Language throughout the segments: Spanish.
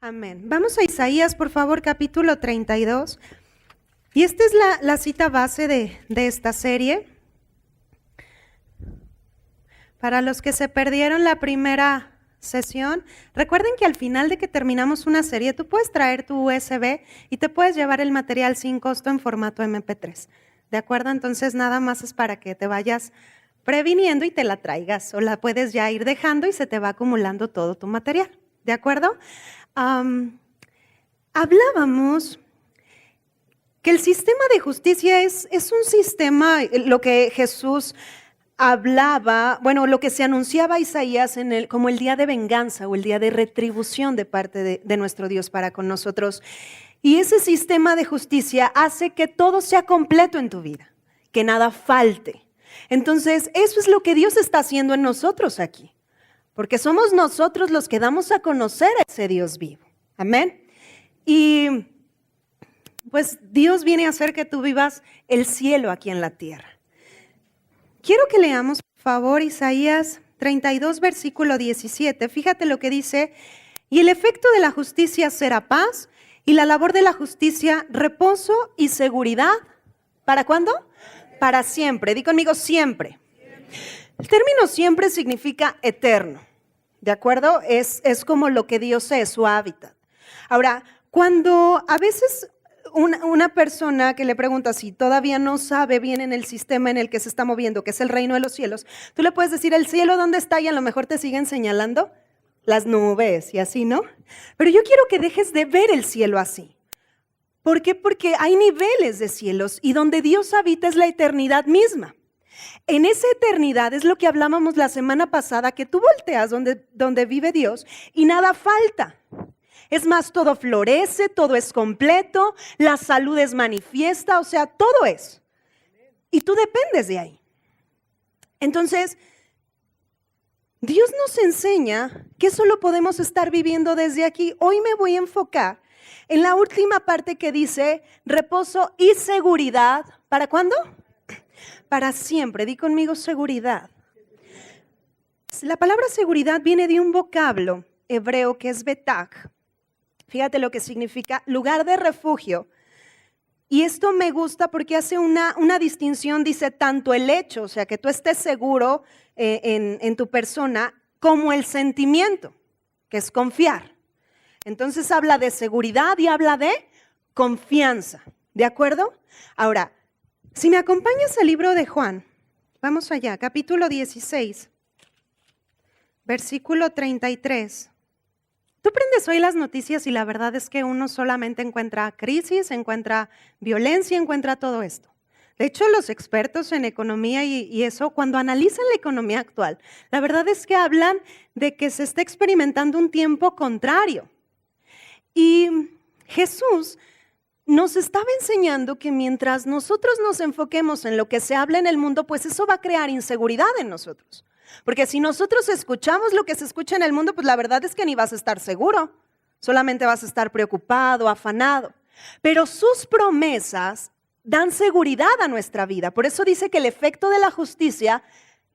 Amén. Vamos a Isaías, por favor, capítulo 32. Y esta es la cita base de esta serie. Para los que se perdieron la primera sesión, recuerden que al final de que terminamos una serie, tú puedes traer tu USB y te puedes llevar el material sin costo en formato MP3. ¿De acuerdo? Entonces nada más es para que te vayas previniendo y te la traigas, o la puedes ya ir dejando y se te va acumulando todo tu material. ¿De acuerdo? Hablábamos que el sistema de justicia es un sistema, lo que Jesús hablaba, bueno, lo que se anunciaba a Isaías como el día de venganza o el día de retribución de parte de nuestro Dios para con nosotros. Y ese sistema de justicia hace que todo sea completo en tu vida, que nada falte. Entonces, eso es lo que Dios está haciendo en nosotros aquí, porque somos nosotros los que damos a conocer a ese Dios vivo. Amén. Y pues Dios viene a hacer que tú vivas el cielo aquí en la tierra. Quiero que leamos, por favor, Isaías 32, versículo 17. Fíjate lo que dice: y el efecto de la justicia será paz, y la labor de la justicia reposo y seguridad. ¿Para cuándo? Para siempre. Di conmigo, siempre. El término siempre significa eterno, ¿de acuerdo? Es como lo que Dios es, su hábitat. Ahora, cuando a veces una persona que le pregunta si todavía no sabe bien en el sistema en el que se está moviendo, que es el reino de los cielos, tú le puedes decir, ¿el cielo dónde está? Y a lo mejor te siguen señalando las nubes y así, ¿no? Pero yo quiero que dejes de ver el cielo así. ¿Por qué? Porque hay niveles de cielos y donde Dios habita es la eternidad misma. En esa eternidad es lo que hablábamos la semana pasada, que tú volteas donde vive Dios y nada falta. Es más, todo florece, todo es completo, la salud es manifiesta, o sea, todo es. Y tú dependes de ahí. Entonces, Dios nos enseña que solo podemos estar viviendo desde aquí. Hoy me voy a enfocar en la última parte que dice reposo y seguridad. ¿Para cuándo? Para siempre. Di conmigo seguridad. La palabra seguridad viene de un vocablo hebreo que es betach. Fíjate lo que significa lugar de refugio. Y esto me gusta porque hace una distinción, dice tanto el hecho, o sea, que tú estés seguro en tu persona, como el sentimiento, que es confiar. Entonces habla de seguridad y habla de confianza, ¿de acuerdo? Ahora, si me acompañas al libro de Juan, vamos allá, capítulo 16, versículo 33. Tú prendes hoy las noticias y la verdad es que uno solamente encuentra crisis, encuentra violencia, encuentra todo esto. De hecho, los expertos en economía y eso, cuando analizan la economía actual, la verdad es que hablan de que se está experimentando un tiempo contrario. Y Jesús nos estaba enseñando que mientras nosotros nos enfoquemos en lo que se habla en el mundo, pues eso va a crear inseguridad en nosotros. Porque si nosotros escuchamos lo que se escucha en el mundo, pues la verdad es que ni vas a estar seguro, solamente vas a estar preocupado, afanado. Pero sus promesas dan seguridad a nuestra vida. Por eso dice que el efecto de la justicia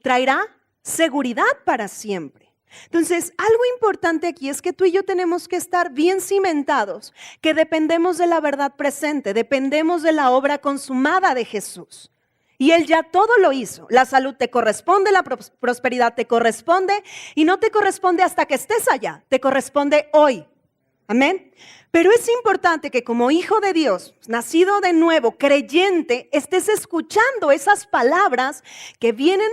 traerá seguridad para siempre. Entonces, algo importante aquí es que tú y yo tenemos que estar bien cimentados, que dependemos de la verdad presente, dependemos de la obra consumada de Jesús. Y Él ya todo lo hizo. La salud te corresponde, la prosperidad te corresponde y no te corresponde hasta que estés allá, te corresponde hoy. Amén. Pero es importante que como hijo de Dios, nacido de nuevo, creyente, estés escuchando esas palabras que vienen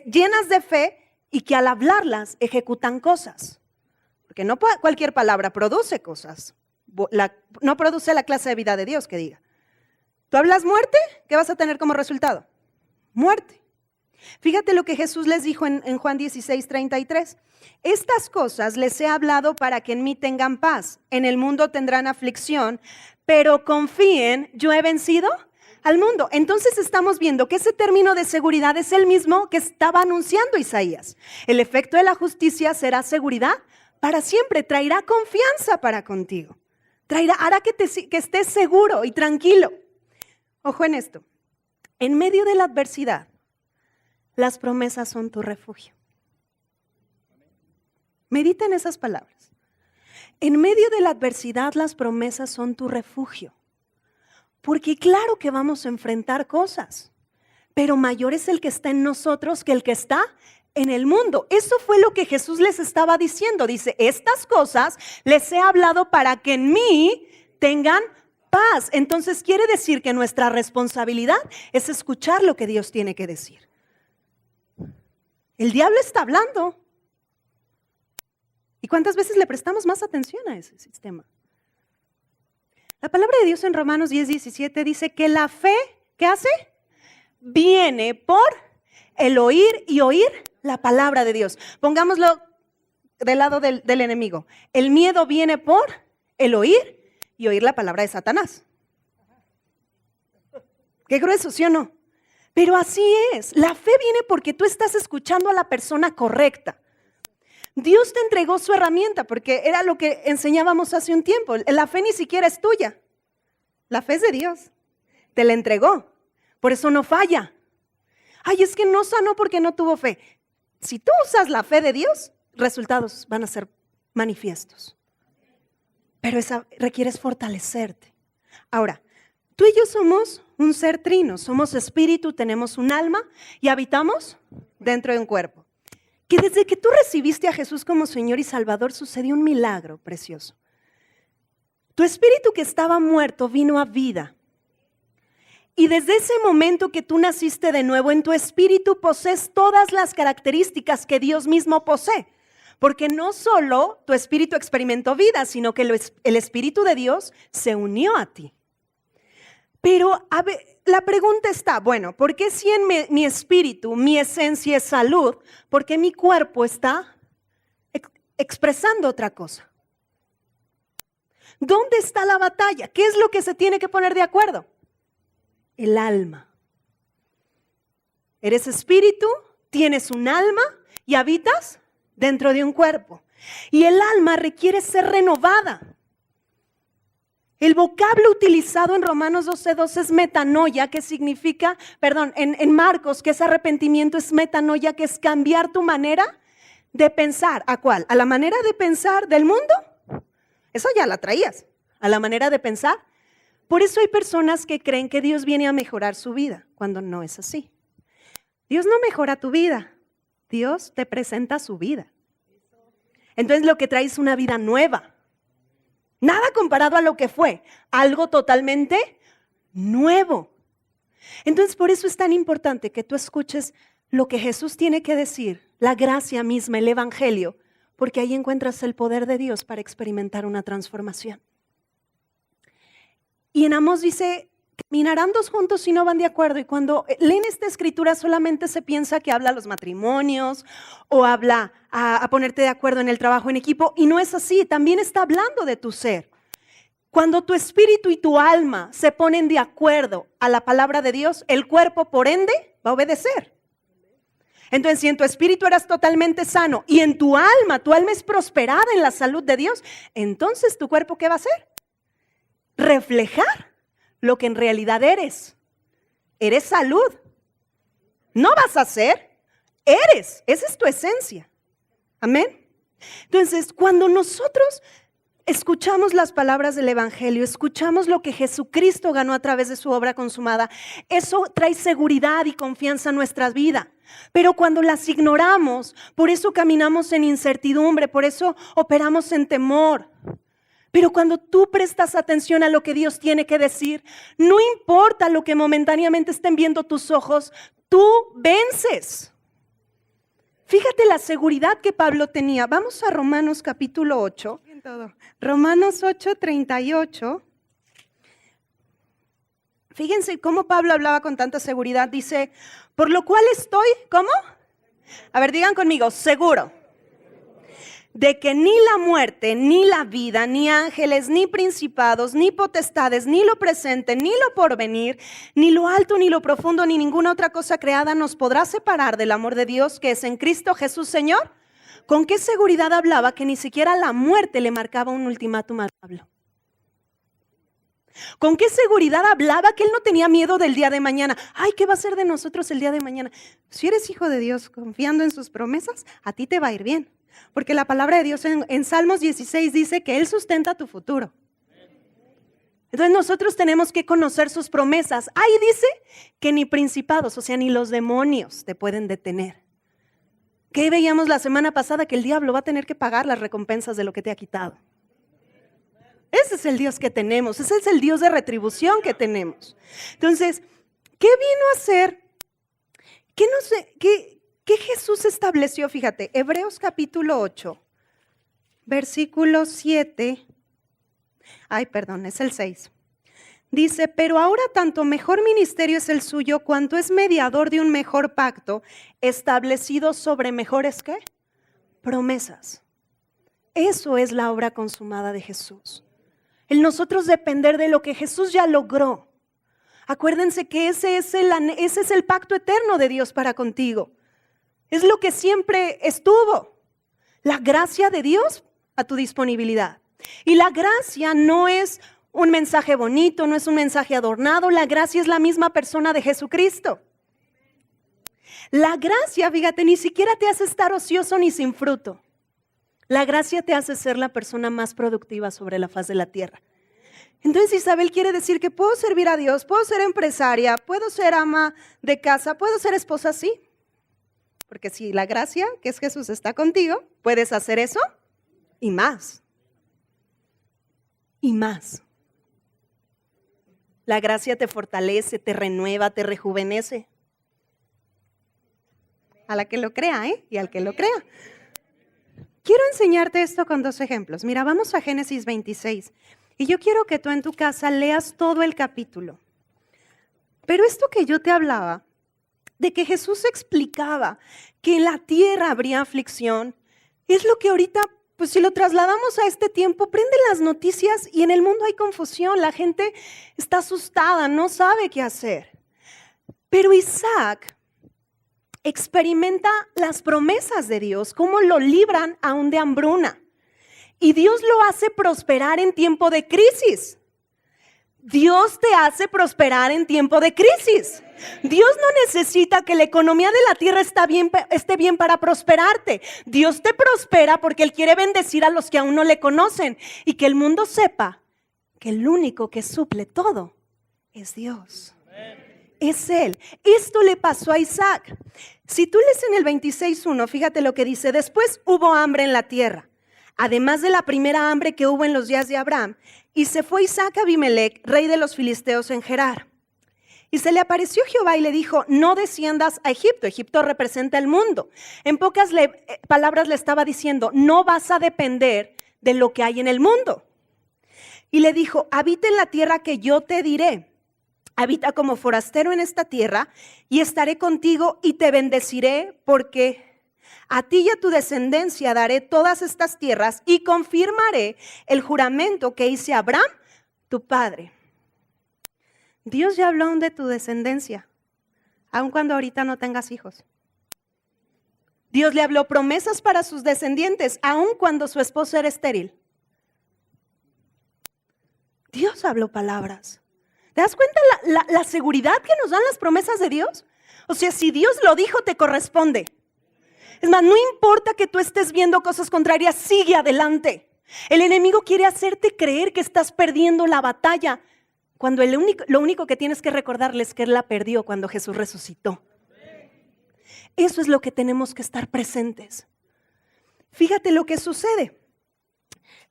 llenas de fe y que al hablarlas ejecutan cosas. Porque no cualquier palabra produce cosas. No produce la clase de vida de Dios que diga. ¿Tú hablas muerte? ¿Qué vas a tener como resultado? Muerte. Fíjate lo que Jesús les dijo en Juan 16, 33. Estas cosas les he hablado para que en mí tengan paz. En el mundo tendrán aflicción, pero confíen, yo he vencido al mundo. Entonces estamos viendo que ese término de seguridad es el mismo que estaba anunciando Isaías. El efecto de la justicia será seguridad para siempre, traerá confianza para contigo. Hará que estés seguro y tranquilo. Ojo en esto, en medio de la adversidad, las promesas son tu refugio. Medita en esas palabras. En medio de la adversidad, las promesas son tu refugio. Porque claro que vamos a enfrentar cosas, pero mayor es el que está en nosotros que el que está en el mundo. Eso fue lo que Jesús les estaba diciendo. Dice, estas cosas les he hablado para que en mí tengan paz. Entonces quiere decir que nuestra responsabilidad es escuchar lo que Dios tiene que decir. El diablo está hablando. ¿Y cuántas veces le prestamos más atención a ese sistema? La palabra de Dios en Romanos 10:17 dice que la fe, ¿qué hace? Viene por el oír y oír la palabra de Dios. Pongámoslo del lado del enemigo. El miedo viene por el oír y oír la palabra de Satanás. Qué grueso, ¿sí o no? Pero así es. La fe viene porque tú estás escuchando a la persona correcta. Dios te entregó su herramienta porque era lo que enseñábamos hace un tiempo. La fe ni siquiera es tuya. La fe es de Dios. Te la entregó. Por eso no falla. Ay, es que no sanó porque no tuvo fe. Si tú usas la fe de Dios, resultados van a ser manifiestos. Pero esa requieres fortalecerte. Ahora, tú y yo somos un ser trino. Somos espíritu, tenemos un alma y habitamos dentro de un cuerpo. Que desde que tú recibiste a Jesús como Señor y Salvador sucedió un milagro precioso. Tu espíritu que estaba muerto vino a vida. Y desde ese momento que tú naciste de nuevo, en tu espíritu posees todas las características que Dios mismo posee. Porque no solo tu espíritu experimentó vida, sino que el Espíritu de Dios se unió a ti. Pero a ver, la pregunta está, bueno, ¿por qué si en mi espíritu, mi esencia es salud, por qué mi cuerpo está expresando otra cosa? ¿Dónde está la batalla? ¿Qué es lo que se tiene que poner de acuerdo? El alma. Eres espíritu, tienes un alma y habitas dentro de un cuerpo. Y el alma requiere ser renovada. El vocablo utilizado en Romanos 12:2 es metanoia, que significa, en Marcos, que es arrepentimiento, es metanoia, que es cambiar tu manera de pensar. ¿A cuál? ¿A la manera de pensar del mundo? Eso ya la traías. ¿A la manera de pensar? Por eso hay personas que creen que Dios viene a mejorar su vida, cuando no es así. Dios no mejora tu vida, Dios te presenta su vida. Entonces lo que trae es una vida nueva. Nada comparado a lo que fue, algo totalmente nuevo. Entonces por eso es tan importante que tú escuches lo que Jesús tiene que decir, la gracia misma, el evangelio, porque ahí encuentras el poder de Dios para experimentar una transformación. Y en Amós dice, caminarán dos juntos si no van de acuerdo. Y cuando leen esta escritura solamente se piensa que habla a los matrimonios o habla a ponerte de acuerdo en el trabajo en equipo. Y no es así, también está hablando de tu ser. Cuando tu espíritu y tu alma se ponen de acuerdo a la palabra de Dios, el cuerpo por ende va a obedecer. Entonces si en tu espíritu eras totalmente sano y en tu alma es prosperada en la salud de Dios, entonces tu cuerpo ¿qué va a hacer? Reflejar lo que en realidad eres. Eres salud. No vas a ser, eres. Esa es tu esencia. Amén. Entonces, cuando nosotros escuchamos las palabras del evangelio, escuchamos lo que Jesucristo ganó a través de su obra consumada, eso trae seguridad y confianza a nuestra vida. Pero cuando las ignoramos, por eso caminamos en incertidumbre, por eso operamos en temor. Pero cuando tú prestas atención a lo que Dios tiene que decir, no importa lo que momentáneamente estén viendo tus ojos, tú vences. Fíjate la seguridad que Pablo tenía. Vamos a Romanos capítulo 8. Romanos 8:38. Fíjense cómo Pablo hablaba con tanta seguridad. Dice, por lo cual estoy, ¿cómo? A ver, digan conmigo, seguro. De que ni la muerte, ni la vida, ni ángeles, ni principados, ni potestades, ni lo presente, ni lo porvenir, ni lo alto, ni lo profundo, ni ninguna otra cosa creada nos podrá separar del amor de Dios que es en Cristo Jesús Señor. ¿Con qué seguridad hablaba que ni siquiera la muerte le marcaba un ultimátum a Pablo? ¿Con qué seguridad hablaba que él no tenía miedo del día de mañana? Ay, ¿qué va a ser de nosotros el día de mañana? Si eres hijo de Dios confiando en sus promesas, a ti te va a ir bien. Porque la palabra de Dios en Salmos 16 dice que Él sustenta tu futuro. Entonces nosotros tenemos que conocer sus promesas. Ahí dice que ni principados, o sea, ni los demonios te pueden detener. ¿Qué veíamos la semana pasada? Que el diablo va a tener que pagar las recompensas de lo que te ha quitado. Ese es el Dios que tenemos, ese es el Dios de retribución que tenemos. Entonces, ¿qué vino a hacer? ¿Qué Jesús estableció? Fíjate, Hebreos capítulo 8, versículo 7. Es el 6. Dice, pero ahora tanto mejor ministerio es el suyo, cuanto es mediador de un mejor pacto, establecido sobre mejores, ¿qué? Promesas. Eso es la obra consumada de Jesús. El nosotros depender de lo que Jesús ya logró. Acuérdense que ese es el pacto eterno de Dios para contigo. Es lo que siempre estuvo. La gracia de Dios a tu disponibilidad. Y la gracia no es un mensaje bonito, no es un mensaje adornado. La gracia es la misma persona de Jesucristo. La gracia, fíjate, ni siquiera te hace estar ocioso ni sin fruto. La gracia te hace ser la persona más productiva sobre la faz de la tierra. Entonces Isabel quiere decir que puedo servir a Dios, puedo ser empresaria, puedo ser ama de casa, puedo ser esposa, sí. Porque si la gracia, que es Jesús, está contigo, puedes hacer eso y más. Y más. La gracia te fortalece, te renueva, te rejuvenece. A la que lo crea, y al que lo crea. Quiero enseñarte esto con dos ejemplos. Mira, vamos a Génesis 26. Y yo quiero que tú en tu casa leas todo el capítulo. Pero esto que yo te hablaba, de que Jesús explicaba que en la tierra habría aflicción, es lo que ahorita, pues si lo trasladamos a este tiempo, prende las noticias y en el mundo hay confusión. La gente está asustada, no sabe qué hacer. Pero Isaac experimenta las promesas de Dios, cómo lo libran aún de hambruna. Y Dios lo hace prosperar en tiempo de crisis. Dios te hace prosperar en tiempo de crisis. Dios no necesita que la economía de la tierra esté bien para prosperarte. Dios te prospera porque Él quiere bendecir a los que aún no le conocen y que el mundo sepa que el único que suple todo es Dios. Es Él. Esto le pasó a Isaac. Si tú lees en el 26:1, fíjate lo que dice. Después hubo hambre en la tierra, además de la primera hambre que hubo en los días de Abraham. Y se fue Isaac a Abimelec, rey de los filisteos en Gerar. Y se le apareció Jehová y le dijo, no desciendas a Egipto. Egipto representa el mundo. En pocas palabras le estaba diciendo, no vas a depender de lo que hay en el mundo. Y le dijo, habita en la tierra que yo te diré. Habita como forastero en esta tierra y estaré contigo y te bendeciré porque a ti y a tu descendencia daré todas estas tierras y confirmaré el juramento que hice a Abraham, tu padre. Dios ya habló de tu descendencia, aun cuando ahorita no tengas hijos. Dios le habló promesas para sus descendientes, aun cuando su esposo era estéril. Dios habló palabras. ¿Te das cuenta la seguridad que nos dan las promesas de Dios? O sea, si Dios lo dijo, te corresponde. Es más, no importa que tú estés viendo cosas contrarias, sigue adelante. El enemigo quiere hacerte creer que estás perdiendo la batalla, cuando lo único que tienes que recordarle es que Él la perdió cuando Jesús resucitó. Eso es lo que tenemos que estar presentes. Fíjate lo que sucede.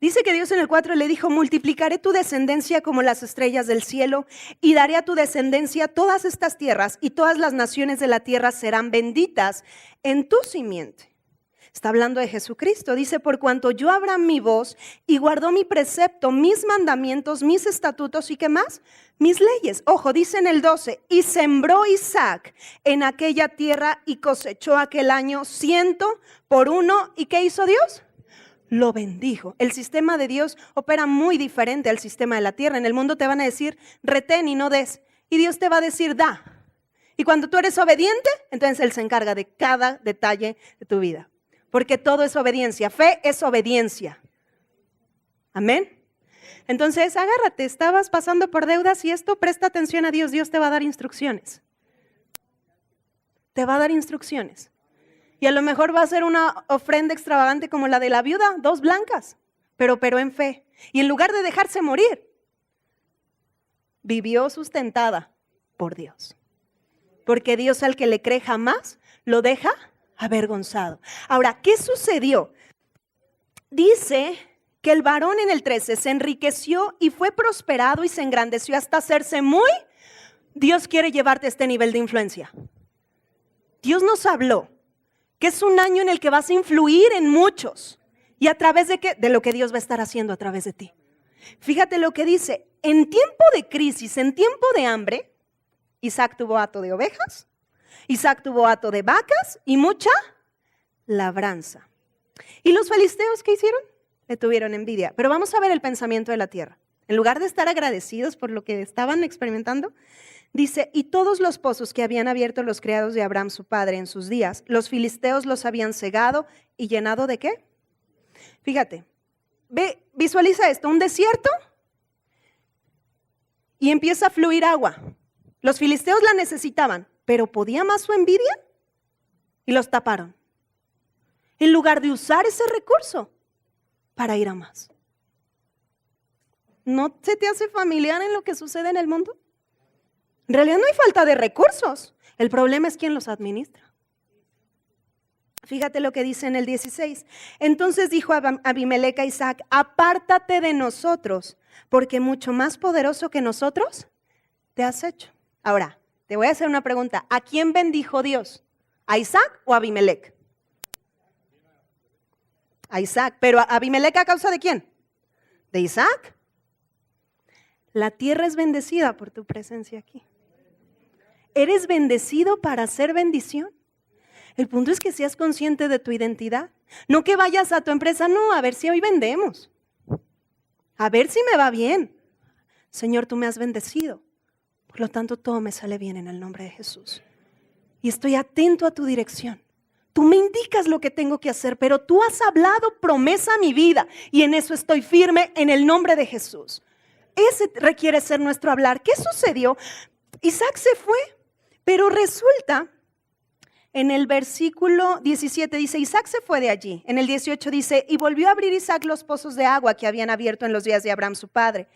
Dice que Dios en el 4 le dijo, multiplicaré tu descendencia como las estrellas del cielo y daré a tu descendencia todas estas tierras y todas las naciones de la tierra serán benditas en tu simiente. Está hablando de Jesucristo. Dice, por cuanto yo abra mi voz y guardó mi precepto, mis mandamientos, mis estatutos y ¿qué más? Mis leyes. Ojo, dice en el 12, y sembró Isaac en aquella tierra y cosechó aquel año 100 por 1. ¿Y qué hizo Dios? Lo bendijo. El sistema de Dios opera muy diferente al sistema de la tierra. En el mundo te van a decir, retén y no des. Y Dios te va a decir, da. Y cuando tú eres obediente, entonces Él se encarga de cada detalle de tu vida. Porque todo es obediencia. Fe es obediencia. Amén. Entonces, agárrate. Estabas pasando por deudas y esto, presta atención a Dios. Dios te va a dar instrucciones. Te va a dar instrucciones. Y a lo mejor va a ser una ofrenda extravagante como la de la viuda, 2 blancas, pero operó en fe. Y en lugar de dejarse morir, vivió sustentada por Dios. Porque Dios al que le cree jamás lo deja avergonzado. Ahora, ¿qué sucedió? Dice que el varón en el 13 se enriqueció y fue prosperado y se engrandeció hasta hacerse muy. Dios quiere llevarte a este nivel de influencia. Dios nos habló que es un año en el que vas a influir en muchos. ¿Y a través de qué? De lo que Dios va a estar haciendo a través de ti. Fíjate lo que dice, en tiempo de crisis, en tiempo de hambre, Isaac tuvo hato de ovejas, Isaac tuvo hato de vacas y mucha labranza. ¿Y los filisteos qué hicieron? Le tuvieron envidia. Pero vamos a ver el pensamiento de la tierra. En lugar de estar agradecidos por lo que estaban experimentando, dice, y todos los pozos que habían abierto los criados de Abraham su padre en sus días, los filisteos los habían cegado y llenado ¿de qué? Fíjate, ve, visualiza esto, un desierto y empieza a fluir agua. Los filisteos la necesitaban, pero ¿podía más su envidia? Y los taparon. En lugar de usar ese recurso para ir a más. ¿No se te hace familiar en lo que sucede en el mundo? En realidad no hay falta de recursos. El problema es quién los administra. Fíjate lo que dice en el 16. Entonces dijo Abimelec a Isaac, apártate de nosotros, porque mucho más poderoso que nosotros te has hecho. Ahora, te voy a hacer una pregunta. ¿A quién bendijo Dios? ¿A Isaac o a Abimelec? A Isaac. ¿Pero a Abimelec a causa de quién? ¿De Isaac? La tierra es bendecida por tu presencia aquí. ¿Eres bendecido para hacer bendición? El punto es que seas consciente de tu identidad. No que vayas a tu empresa, no, a ver si hoy vendemos. A ver si me va bien. Señor, tú me has bendecido. Por lo tanto, todo me sale bien en el nombre de Jesús. Y estoy atento a tu dirección. Tú me indicas lo que tengo que hacer, pero tú has hablado promesa a mi vida. Y en eso estoy firme en el nombre de Jesús. Ese requiere ser nuestro hablar. ¿Qué sucedió? Isaac se fue, pero resulta, en el versículo 17 dice, Isaac se fue de allí. En el 18 dice, y volvió a abrir Isaac los pozos de agua que habían abierto en los días de Abraham su padre,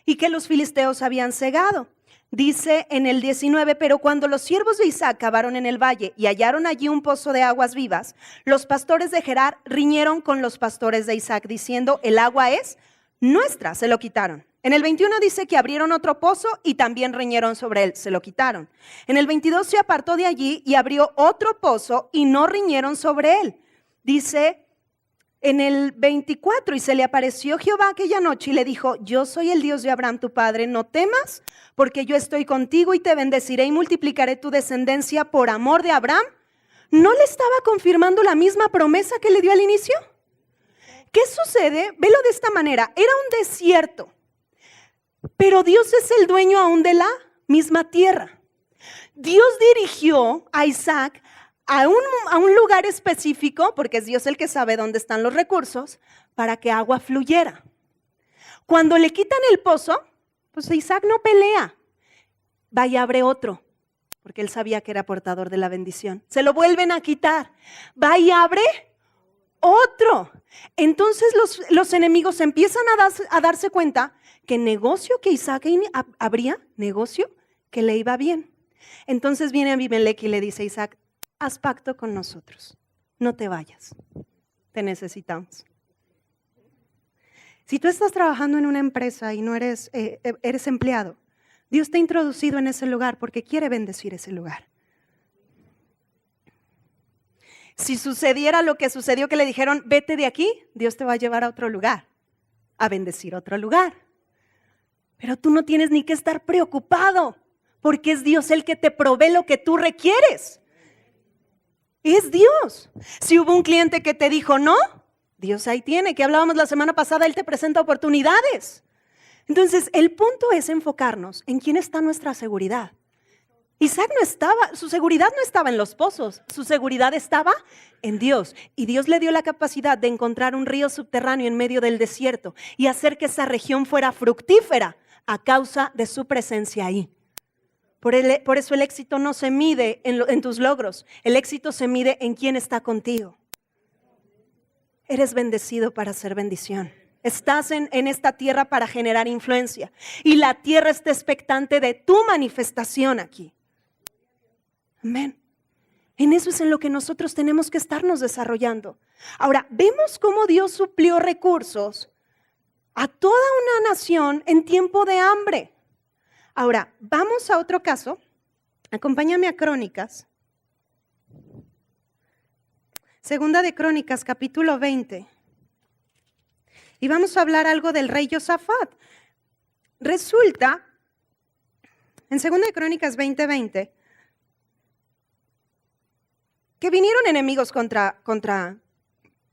y que los filisteos habían cegado. Dice en el 19, pero cuando los siervos de Isaac cavaron en el valle y hallaron allí un pozo de aguas vivas, los pastores de Gerar riñeron con los pastores de Isaac, diciendo, el agua es nuestra, se lo quitaron. En el 21 dice que abrieron otro pozo y también riñeron sobre él, se lo quitaron. En el 22 se apartó de allí y abrió otro pozo y no riñeron sobre él. Dice en el 24, y se le apareció Jehová aquella noche y le dijo, yo soy el Dios de Abraham tu padre, no temas, porque yo estoy contigo y te bendeciré y multiplicaré tu descendencia por amor de Abraham. ¿No le estaba confirmando la misma promesa que le dio al inicio? ¿Qué sucede? Velo de esta manera, era un desierto. Pero Dios es el dueño aún de la misma tierra. Dios dirigió a Isaac a un lugar específico, porque es Dios el que sabe dónde están los recursos, para que agua fluyera. Cuando le quitan el pozo, pues Isaac no pelea. Va y abre otro, porque él sabía que era portador de la bendición. Se lo vuelven a quitar. Va y abre otro. Entonces los enemigos empiezan a darse cuenta que negocio que Isaac abría, negocio que le iba bien. Entonces viene Abimelec y le dice a Isaac, haz pacto con nosotros, no te vayas, te necesitamos. Si tú estás trabajando en una empresa y no eres empleado, Dios te ha introducido en ese lugar porque quiere bendecir ese lugar. Si sucediera lo que sucedió, que le dijeron, vete de aquí, Dios te va a llevar a otro lugar, a bendecir otro lugar. Pero tú no tienes ni que estar preocupado, porque es Dios el que te provee lo que tú requieres. Es Dios. Si hubo un cliente que te dijo no, Dios ahí tiene, que hablábamos la semana pasada, Él te presenta oportunidades. Entonces, el punto es enfocarnos en quién está nuestra seguridad. Isaac su seguridad no estaba en los pozos, su seguridad estaba en Dios. Y Dios le dio la capacidad de encontrar un río subterráneo en medio del desierto y hacer que esa región fuera fructífera a causa de su presencia ahí. Por eso el éxito no se mide en tus logros. El éxito se mide en quién está contigo. Eres bendecido para ser bendición. Estás en esta tierra para generar influencia. Y la tierra está expectante de tu manifestación aquí. Amén. En eso es en lo que nosotros tenemos que estarnos desarrollando. Ahora, vemos cómo Dios suplió recursos a toda una nación en tiempo de hambre. Ahora, vamos a otro caso. Acompáñame a Crónicas. Segunda de Crónicas, capítulo 20. Y vamos a hablar algo del rey Josafat. Resulta, en Segunda de Crónicas 20:20, que vinieron enemigos contra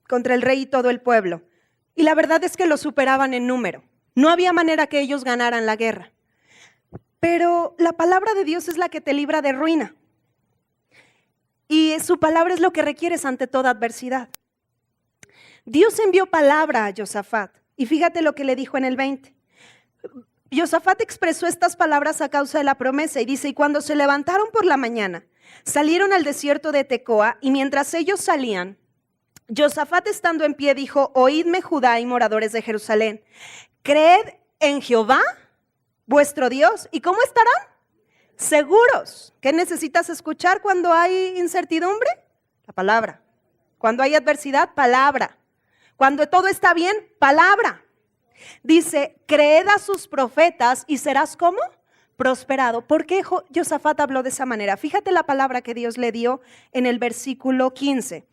el rey y todo el pueblo. Y la verdad es que lo superaban en número. No había manera que ellos ganaran la guerra. Pero la palabra de Dios es la que te libra de ruina. Y su palabra es lo que requieres ante toda adversidad. Dios envió palabra a Josafat. Y fíjate lo que le dijo en el 20. Josafat expresó estas palabras a causa de la promesa y dice, y cuando se levantaron por la mañana, salieron al desierto de Tecoa y mientras ellos salían, Josafat estando en pie dijo, oídme Judá y moradores de Jerusalén, creed en Jehová, vuestro Dios. ¿Y cómo estarán? Seguros. ¿Qué necesitas escuchar cuando hay incertidumbre? La palabra. Cuando hay adversidad, palabra. Cuando todo está bien, palabra. Dice, creed a sus profetas y serás ¿cómo? Prosperado. ¿Por qué Josafat habló de esa manera? Fíjate la palabra que Dios le dio en el versículo 15.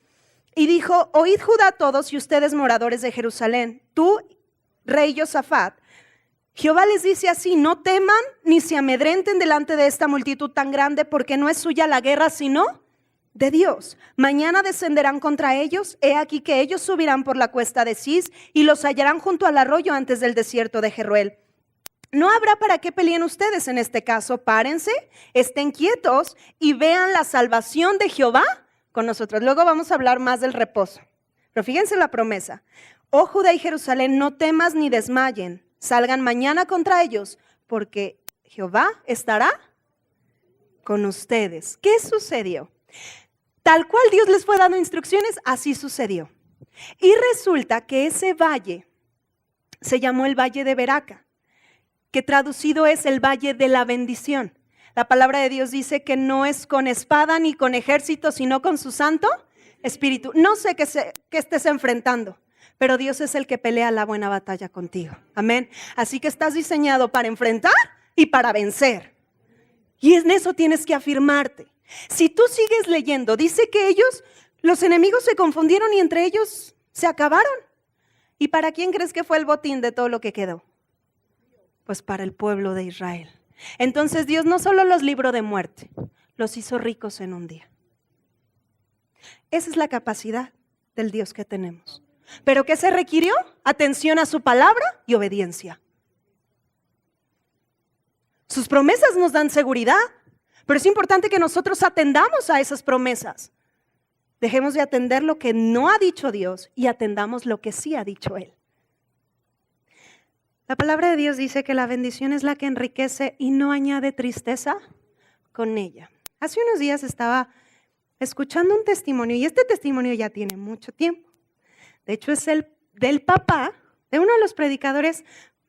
Y dijo, oíd Judá todos y ustedes moradores de Jerusalén. Tú, rey Josafat, Jehová les dice así, no teman ni se amedrenten delante de esta multitud tan grande, porque no es suya la guerra, sino de Dios. Mañana descenderán contra ellos, he aquí que ellos subirán por la cuesta de Cis y los hallarán junto al arroyo antes del desierto de Jeruel. No habrá para qué peleen ustedes en este caso, párense, estén quietos y vean la salvación de Jehová con nosotros. Luego vamos a hablar más del reposo, pero fíjense la promesa. Oh Judá y Jerusalén, no temas ni desmayen. Salgan mañana contra ellos, porque Jehová estará con ustedes. ¿Qué sucedió? Tal cual Dios les fue dando instrucciones, así sucedió. Y resulta que ese valle se llamó el Valle de Beraca, que traducido es el Valle de la Bendición. La palabra de Dios dice que no es con espada ni con ejército, sino con su Santo Espíritu. No sé qué estés enfrentando, pero Dios es el que pelea la buena batalla contigo. Amén. Así que estás diseñado para enfrentar y para vencer. Y en eso tienes que afirmarte. Si tú sigues leyendo, dice que los enemigos se confundieron y entre ellos se acabaron. ¿Y para quién crees que fue el botín de todo lo que quedó? Pues para el pueblo de Israel. Entonces Dios no solo los libró de muerte, los hizo ricos en un día. Esa es la capacidad del Dios que tenemos. ¿Pero qué se requirió? Atención a su palabra y obediencia. Sus promesas nos dan seguridad, pero es importante que nosotros atendamos a esas promesas. Dejemos de atender lo que no ha dicho Dios y atendamos lo que sí ha dicho Él. La palabra de Dios dice que la bendición es la que enriquece y no añade tristeza con ella. Hace unos días estaba escuchando un testimonio y este testimonio ya tiene mucho tiempo. De hecho, es el del papá de uno de los predicadores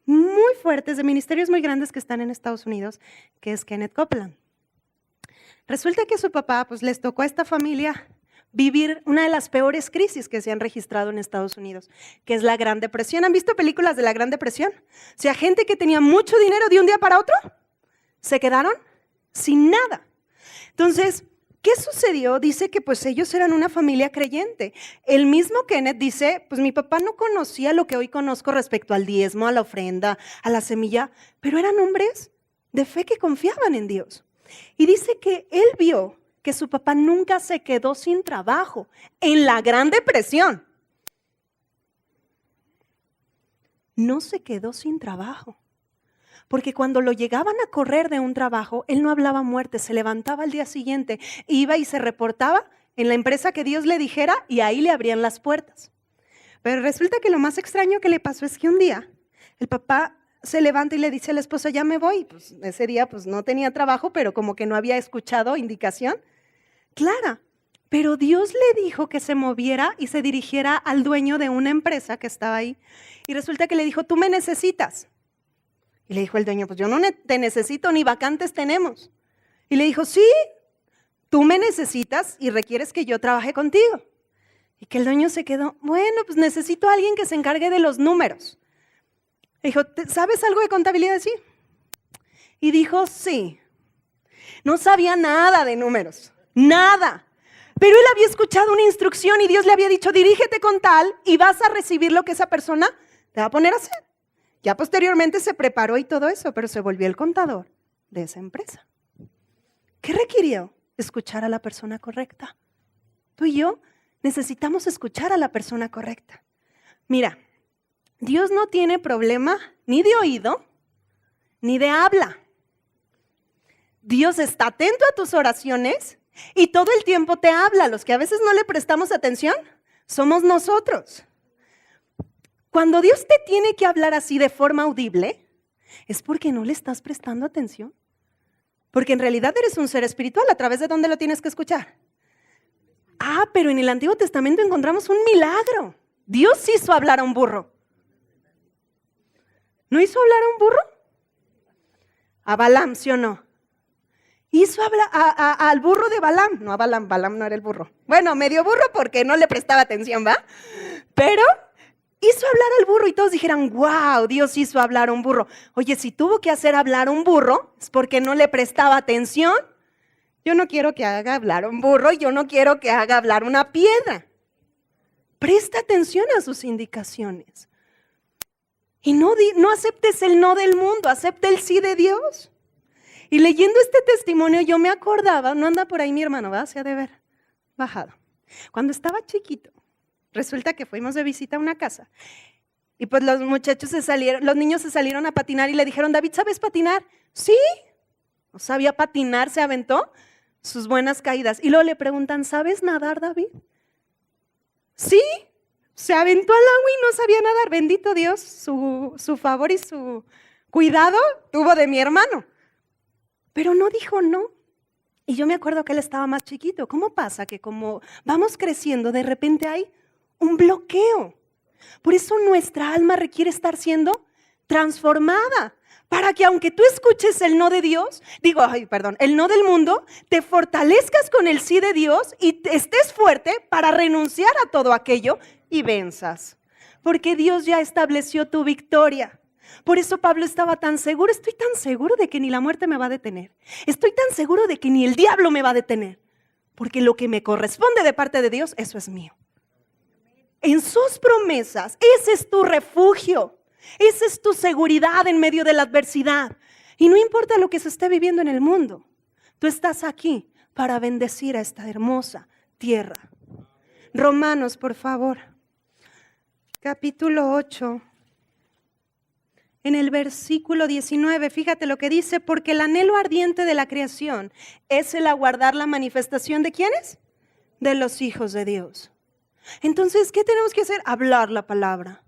muy fuertes de ministerios muy grandes que están en Estados Unidos, que es Kenneth Copeland. Resulta que a su papá les tocó a esta familia vivir una de las peores crisis que se han registrado en Estados Unidos, que es la Gran Depresión. ¿Han visto películas de la Gran Depresión? O sea, gente que tenía mucho dinero de un día para otro, se quedaron sin nada. Entonces, ¿qué sucedió? Dice que ellos eran una familia creyente. El mismo Kenneth dice, mi papá no conocía lo que hoy conozco respecto al diezmo, a la ofrenda, a la semilla, pero eran hombres de fe que confiaban en Dios. Y dice que él vio que su papá nunca se quedó sin trabajo en la Gran Depresión. No se quedó sin trabajo. Porque cuando lo llegaban a correr de un trabajo, él no hablaba muerte, se levantaba al día siguiente, iba y se reportaba en la empresa que Dios le dijera y ahí le abrían las puertas. Pero resulta que lo más extraño que le pasó es que un día el papá se levanta y le dice a la esposa, ya me voy. Pues ese día pues no tenía trabajo, pero como que no había escuchado indicación clara. Pero Dios le dijo que se moviera y se dirigiera al dueño de una empresa que estaba ahí. Y resulta que le dijo, tú me necesitas. Y le dijo el dueño, pues yo no te necesito, ni vacantes tenemos. Y le dijo, sí, tú me necesitas y requieres que yo trabaje contigo. Y que el dueño se quedó, bueno, pues necesito a alguien que se encargue de los números. Le dijo, ¿sabes algo de contabilidad? Sí. Y dijo, sí. No sabía nada de números, nada. Pero él había escuchado una instrucción y Dios le había dicho, dirígete con tal y vas a recibir lo que esa persona te va a poner a hacer. Ya posteriormente se preparó y todo eso, pero se volvió el contador de esa empresa. ¿Qué requirió? Escuchar a la persona correcta. Tú y yo necesitamos escuchar a la persona correcta. Mira, Dios no tiene problema ni de oído, ni de habla. Dios está atento a tus oraciones y todo el tiempo te habla. Los que a veces no le prestamos atención somos nosotros. Cuando Dios te tiene que hablar así de forma audible, es porque no le estás prestando atención. Porque en realidad eres un ser espiritual. ¿A través de dónde lo tienes que escuchar? Pero en el Antiguo Testamento encontramos un milagro. Dios hizo hablar a un burro. ¿No hizo hablar a un burro? A Balaam, ¿sí o no? Hizo hablar al burro de Balaam. No a Balaam, Balaam no era el burro. Bueno, medio burro porque no le prestaba atención, ¿va? Pero hizo hablar al burro y todos dijeran, wow, Dios hizo hablar a un burro. Oye, si tuvo que hacer hablar a un burro, es porque no le prestaba atención. Yo no quiero que haga hablar a un burro y yo no quiero que haga hablar una piedra. Presta atención a sus indicaciones. Y no aceptes el no del mundo, acepta el sí de Dios. Y leyendo este testimonio yo me acordaba, no anda por ahí mi hermano, ¿va? Se ha de haber bajado. Cuando estaba chiquito, resulta que fuimos de visita a una casa y pues los niños se salieron a patinar y le dijeron, David, ¿sabes patinar? Sí, no sabía patinar, se aventó sus buenas caídas. Y luego le preguntan, ¿sabes nadar, David? Sí, se aventó al agua y no sabía nadar. Bendito Dios, su favor y su cuidado tuvo de mi hermano. Pero no dijo no. Y yo me acuerdo que él estaba más chiquito. ¿Cómo pasa que como vamos creciendo, de repente hay un bloqueo? Por eso nuestra alma requiere estar siendo transformada. Para que aunque tú escuches el no de Dios, el no del mundo, te fortalezcas con el sí de Dios y estés fuerte para renunciar a todo aquello y venzas. Porque Dios ya estableció tu victoria. Por eso Pablo estaba tan seguro, estoy tan seguro de que ni la muerte me va a detener. Estoy tan seguro de que ni el diablo me va a detener. Porque lo que me corresponde de parte de Dios, eso es mío. En sus promesas, ese es tu refugio. Esa es tu seguridad en medio de la adversidad. Y no importa lo que se esté viviendo en el mundo, tú estás aquí para bendecir a esta hermosa tierra. Romanos, por favor, capítulo 8. En el versículo 19, fíjate lo que dice, porque el anhelo ardiente de la creación es el aguardar la manifestación ¿de quiénes? De los hijos de Dios. Entonces, ¿qué tenemos que hacer? Hablar la palabra,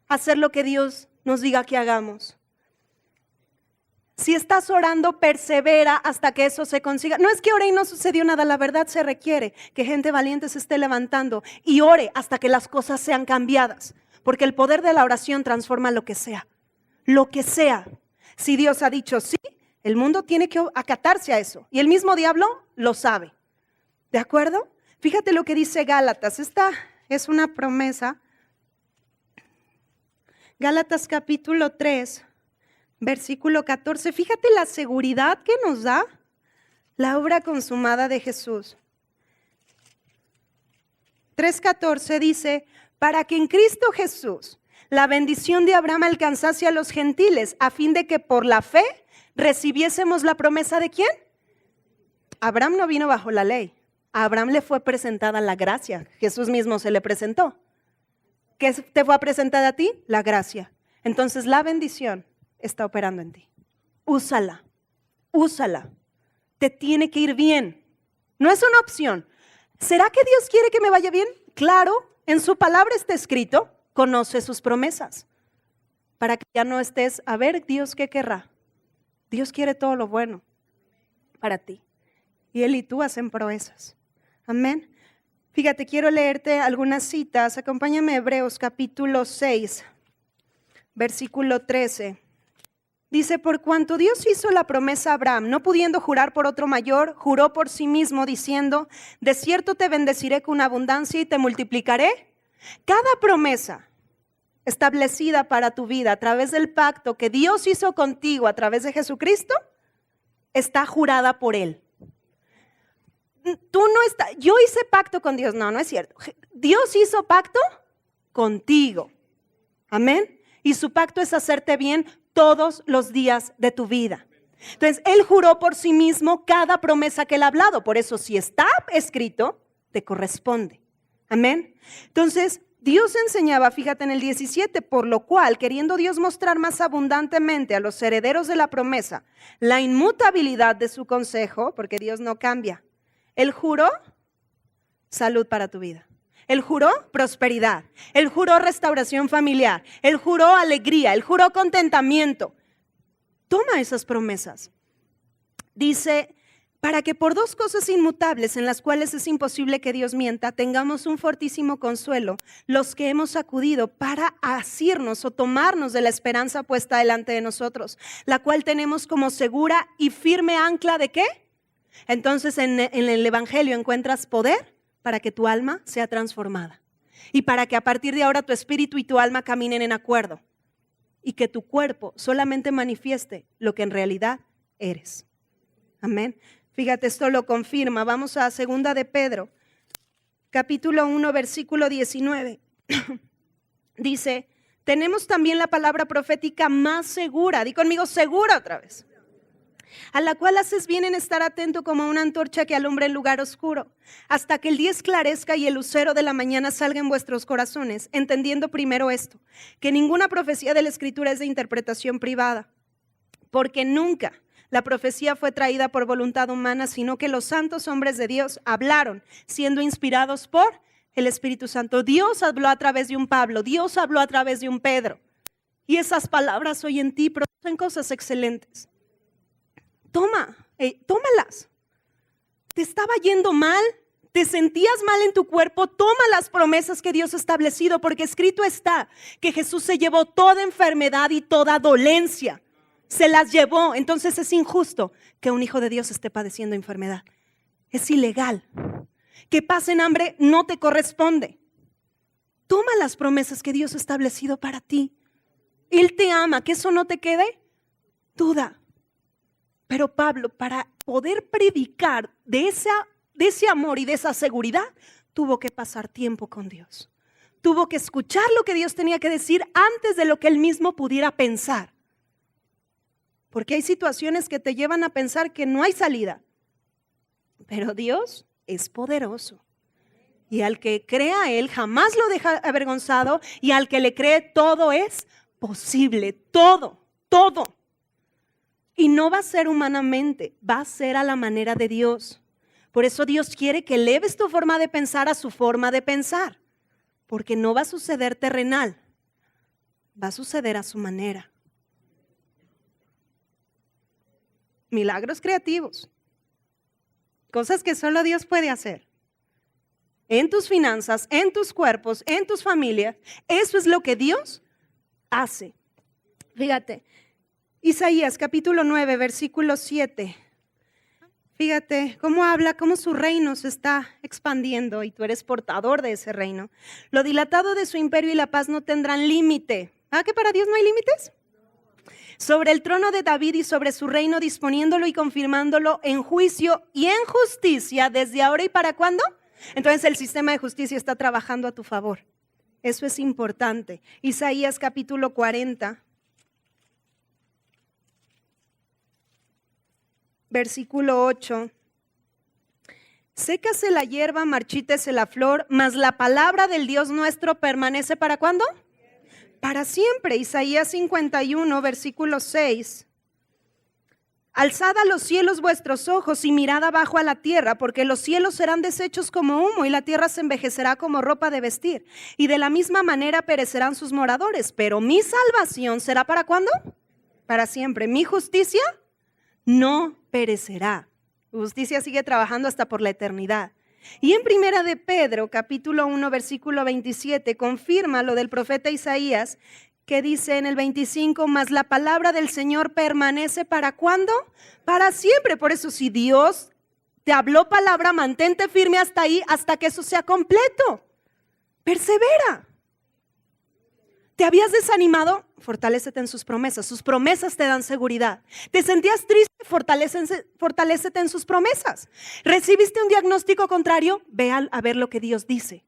hacer lo que Dios nos diga que hagamos. Si estás orando, persevera hasta que eso se consiga. No es que ore y no sucedió nada, la verdad se requiere que gente valiente se esté levantando y ore hasta que las cosas sean cambiadas, porque el poder de la oración transforma lo que sea. Lo que sea. Si Dios ha dicho sí, el mundo tiene que acatarse a eso. Y el mismo diablo lo sabe. ¿De acuerdo? Fíjate lo que dice Gálatas. Esta es una promesa. Gálatas capítulo 3, versículo 14. Fíjate la seguridad que nos da la obra consumada de Jesús. 3:14 dice, para que en Cristo Jesús la bendición de Abraham alcanzase a los gentiles, a fin de que por la fe recibiésemos la promesa ¿de quién? Abraham no vino bajo la ley. A Abraham le fue presentada la gracia. Jesús mismo se le presentó. ¿Qué te fue presentada a ti? La gracia. Entonces la bendición está operando en ti. Úsala. Te tiene que ir bien. No es una opción. ¿Será que Dios quiere que me vaya bien? Claro, en su palabra está escrito. Conoce sus promesas. para que ya no estés, a ver, Dios, ¿qué querrá? Dios quiere todo lo bueno para ti. Y Él y tú hacen proezas. Amén. Fíjate, quiero leerte algunas citas. Acompáñame a Hebreos capítulo 6, versículo 13. Dice, por cuanto Dios hizo la promesa a Abraham, no pudiendo jurar por otro mayor, juró por sí mismo diciendo, de cierto te bendeciré con abundancia y te multiplicaré. Cada promesa establecida para tu vida a través del pacto que Dios hizo contigo a través de Jesucristo, está jurada por Él. Tú no estás, yo hice pacto con Dios, no es cierto. Dios hizo pacto contigo. Amén. Y su pacto es hacerte bien todos los días de tu vida. Entonces, Él juró por sí mismo cada promesa que Él ha hablado. Por eso, si está escrito, te corresponde. Amén. Entonces, Dios enseñaba, fíjate en el 17, por lo cual, queriendo Dios mostrar más abundantemente a los herederos de la promesa la inmutabilidad de su consejo, porque Dios no cambia, Él juró salud para tu vida. Él juró prosperidad. Él juró restauración familiar. Él juró alegría. Él juró contentamiento. Toma esas promesas. Dice, para que por dos cosas inmutables en las cuales es imposible que Dios mienta, tengamos un fortísimo consuelo, los que hemos acudido para asirnos o tomarnos de la esperanza puesta delante de nosotros, la cual tenemos como segura y firme ancla ¿de qué? Entonces en el Evangelio encuentras poder para que tu alma sea transformada y para que a partir de ahora tu espíritu y tu alma caminen en acuerdo y que tu cuerpo solamente manifieste lo que en realidad eres. Amén. Fíjate, esto lo confirma. Vamos a 2 de Pedro, capítulo 1, versículo 19. Dice, tenemos también la palabra profética más segura. Di conmigo, segura otra vez. A la cual haces bien en estar atento como una antorcha que alumbra en lugar oscuro, hasta que el día esclarezca y el lucero de la mañana salga en vuestros corazones, entendiendo primero esto, que ninguna profecía de la Escritura es de interpretación privada, porque nunca la profecía fue traída por voluntad humana, sino que los santos hombres de Dios hablaron, siendo inspirados por el Espíritu Santo. Dios habló a través de un Pablo, Dios habló a través de un Pedro, y esas palabras hoy en ti producen cosas excelentes. Tómalas. ¿Te estaba yendo mal? ¿Te sentías mal en tu cuerpo? Toma las promesas que Dios ha establecido, porque escrito está que Jesús se llevó toda enfermedad y toda dolencia. Se las llevó. Entonces es injusto que un hijo de Dios esté padeciendo enfermedad. Es ilegal. Que pasen hambre no te corresponde. Toma las promesas que Dios ha establecido para ti. Él te ama. Que eso no te quede duda. Pero Pablo, para poder predicar de ese amor y de esa seguridad, tuvo que pasar tiempo con Dios. Tuvo que escuchar lo que Dios tenía que decir antes de lo que él mismo pudiera pensar. Porque hay situaciones que te llevan a pensar que no hay salida. Pero Dios es poderoso. Y al que crea a Él jamás lo deja avergonzado. Y al que le cree todo es posible. Todo. Y no va a ser humanamente, va a ser a la manera de Dios. Por eso Dios quiere que eleves tu forma de pensar a su forma de pensar. Porque no va a suceder terrenal, va a suceder a su manera. Milagros creativos. Cosas que solo Dios puede hacer. En tus finanzas, en tus cuerpos, en tus familias. Eso es lo que Dios hace. Fíjate. Isaías capítulo 9, versículo 7. Fíjate cómo habla, cómo su reino se está expandiendo y tú eres portador de ese reino. Lo dilatado de su imperio y la paz no tendrán límite. ¿Ah, que para Dios no hay límites? Sobre el trono de David y sobre su reino, disponiéndolo y confirmándolo en juicio y en justicia desde ahora y para ¿cuándo? Entonces el sistema de justicia está trabajando a tu favor. Eso es importante. Isaías capítulo 40. Versículo 8, sécase la hierba, marchítese la flor, mas la palabra del Dios nuestro permanece ¿para cuándo? Para siempre. Isaías 51, versículo 6. Alzad a los cielos vuestros ojos y mirad abajo a la tierra, porque los cielos serán deshechos como humo y la tierra se envejecerá como ropa de vestir. Y de la misma manera perecerán sus moradores. Pero mi salvación será ¿para cuándo? Para siempre. Mi justicia no perecerá. Tu justicia sigue trabajando hasta por la eternidad. Y en Primera de Pedro, capítulo 1, versículo 27, confirma lo del profeta Isaías, que dice en el 25, mas la palabra del Señor permanece ¿para cuándo? Para siempre. Por eso si Dios te habló palabra, mantente firme hasta ahí, hasta que eso sea completo. Persevera. ¿Te habías desanimado? Fortalécete en sus promesas. Sus promesas te dan seguridad. ¿Te sentías triste? Fortalécete en sus promesas. ¿Recibiste un diagnóstico contrario? Ve a ver lo que Dios dice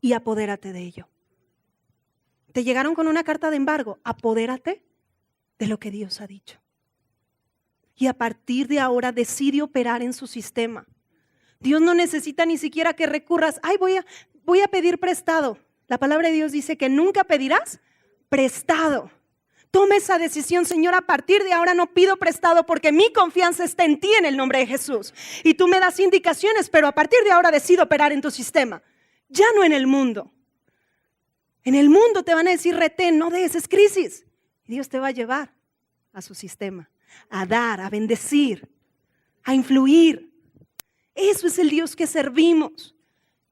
y apodérate de ello. Te llegaron con una carta de embargo, apodérate de lo que Dios ha dicho. Y a partir de ahora decide operar en su sistema. Dios no necesita ni siquiera que recurras, ay, voy a pedir prestado. La palabra de Dios dice que nunca pedirás prestado. Toma esa decisión, Señor, a partir de ahora no pido prestado porque mi confianza está en ti en el nombre de Jesús. Y tú me das indicaciones, pero a partir de ahora decido operar en tu sistema, ya no en el mundo. En el mundo te van a decir retén, no des, es crisis. Y Dios te va a llevar a su sistema, a dar, a bendecir, a influir. Eso es el Dios que servimos.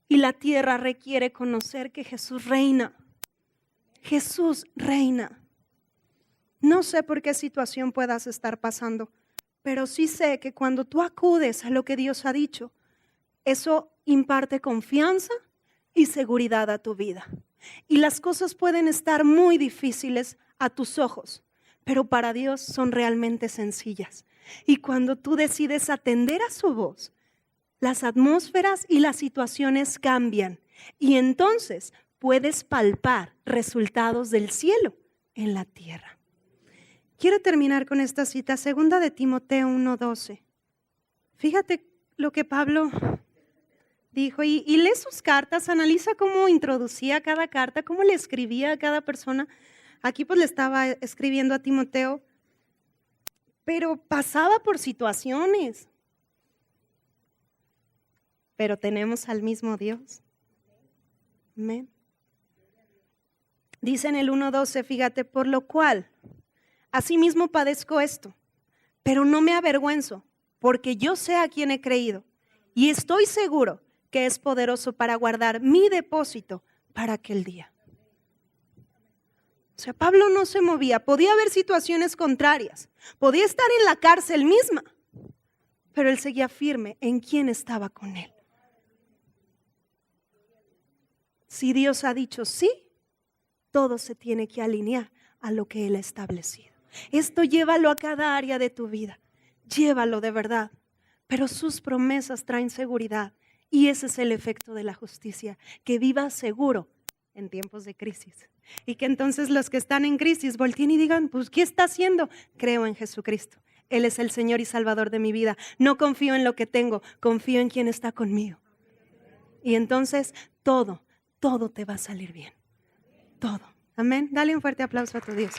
Y la tierra requiere conocer que Jesús reina. Jesús reina. No sé por qué situación puedas estar pasando, pero sí sé que cuando tú acudes a lo que Dios ha dicho, eso imparte confianza y seguridad a tu vida. Y las cosas pueden estar muy difíciles a tus ojos, pero para Dios son realmente sencillas. Y cuando tú decides atender a su voz, las atmósferas y las situaciones cambian. Y entonces puedes palpar resultados del cielo en la tierra. Quiero terminar con esta cita, 2 de Timoteo 1:12. Fíjate lo que Pablo dijo y lee sus cartas, analiza cómo introducía cada carta, cómo le escribía a cada persona. Aquí pues le estaba escribiendo a Timoteo, pero pasaba por situaciones. Pero tenemos al mismo Dios. Amén. Dice en el 1:12, fíjate, por lo cual, asimismo padezco esto, pero no me avergüenzo, porque yo sé a quién he creído y estoy seguro que es poderoso para guardar mi depósito para aquel día. O sea, Pablo no se movía, podía haber situaciones contrarias, podía estar en la cárcel misma, pero él seguía firme en quién estaba con él. Si Dios ha dicho sí, todo se tiene que alinear a lo que Él ha establecido. Esto llévalo a cada área de tu vida, llévalo de verdad, pero sus promesas traen seguridad y ese es el efecto de la justicia, que vivas seguro en tiempos de crisis y que entonces los que están en crisis volteen y digan, pues ¿qué está haciendo? Creo en Jesucristo, Él es el Señor y Salvador de mi vida, no confío en lo que tengo, confío en quien está conmigo. Y entonces todo te va a salir bien, todo. Amén. Dale un fuerte aplauso a tu Dios.